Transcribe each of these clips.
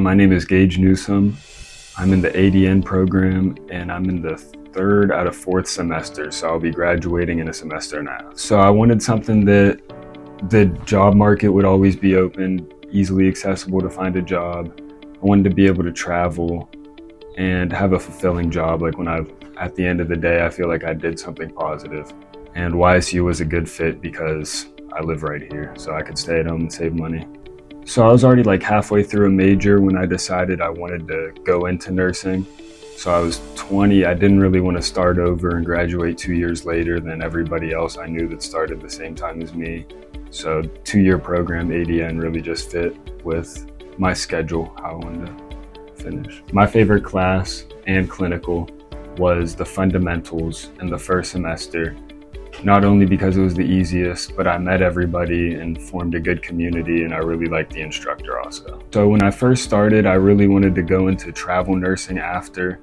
My name is Gage Newsom. I'm in the ADN program and I'm in the third out of fourth semester, so I'll be graduating in a semester and a half. So I wanted something that the job market would always be open, easily accessible to find a job. I wanted to be able to travel and have a fulfilling job. Like at the end of the day, I feel like I did something positive. And YSU was a good fit because I live right here, so I could stay at home and save money. So I was already like halfway through a major when I decided I wanted to go into nursing. So I was 20, I didn't really want to start over and graduate 2 years later than everybody else I knew that started the same time as me. So 2-year program, ADN, really just fit with my schedule, how I wanted to finish. My favorite class and clinical was the fundamentals in the first semester. Not only because it was the easiest, but I met everybody and formed a good community, and I really liked the instructor also. So when I first started, I really wanted to go into travel nursing after.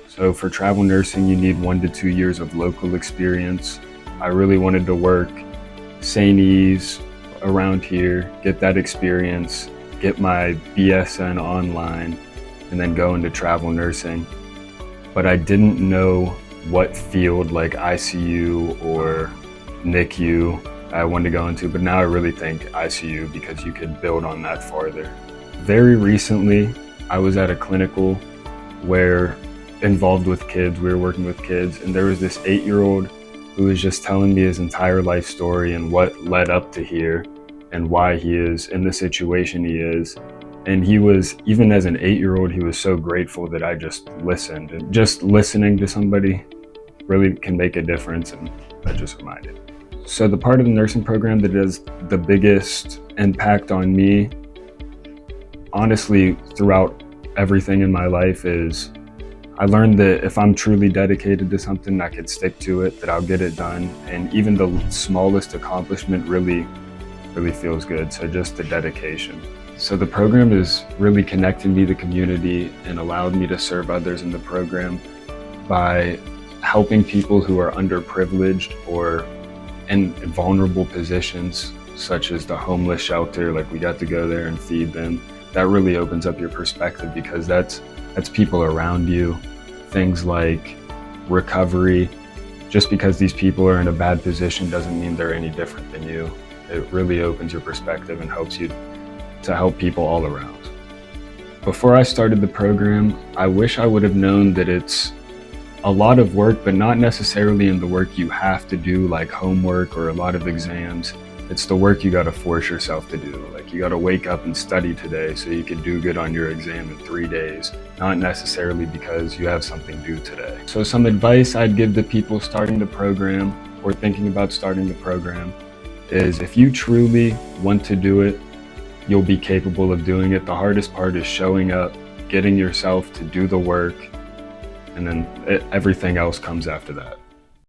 So for travel nursing, you need 1 to 2 years of local experience. I really wanted to work St. around here, get that experience, get my BSN online, and then go into travel nursing. But I didn't know what field like ICU or NICU I wanted to go into, but now I really think ICU because you could build on that farther. Very recently, I was at a clinical where involved with kids, we were working with kids, and there was this 8-year-old who was just telling me his entire life story and what led up to here and why he is in the situation he is. And he was, even as an 8-year-old, he was so grateful that I just listened. And just listening to somebody really can make a difference, and that just reminded me. So the part of the nursing program that has the biggest impact on me, honestly, throughout everything in my life is I learned that if I'm truly dedicated to something, I could stick to it, that I'll get it done. And even the smallest accomplishment really feels good. So just the dedication. So the program has really connected me to the community and allowed me to serve others in the program by helping people who are underprivileged or in vulnerable positions, such as the homeless shelter. Like we got to go there and feed them. That really opens up your perspective because that's people around you. Things like recovery. Just because these people are in a bad position doesn't mean they're any different than you. It really opens your perspective and helps you to help people all around. Before I started the program, I wish I would have known that it's a lot of work, but not necessarily in the work you have to do, like homework or a lot of exams. It's the work you gotta force yourself to do. Like you gotta wake up and study today so you can do good on your exam in 3 days, not necessarily because you have something due today. So some advice I'd give to people starting the program or thinking about starting the program is if you truly want to do it, you'll be capable of doing it. The hardest part is showing up, getting yourself to do the work, and then everything else comes after that.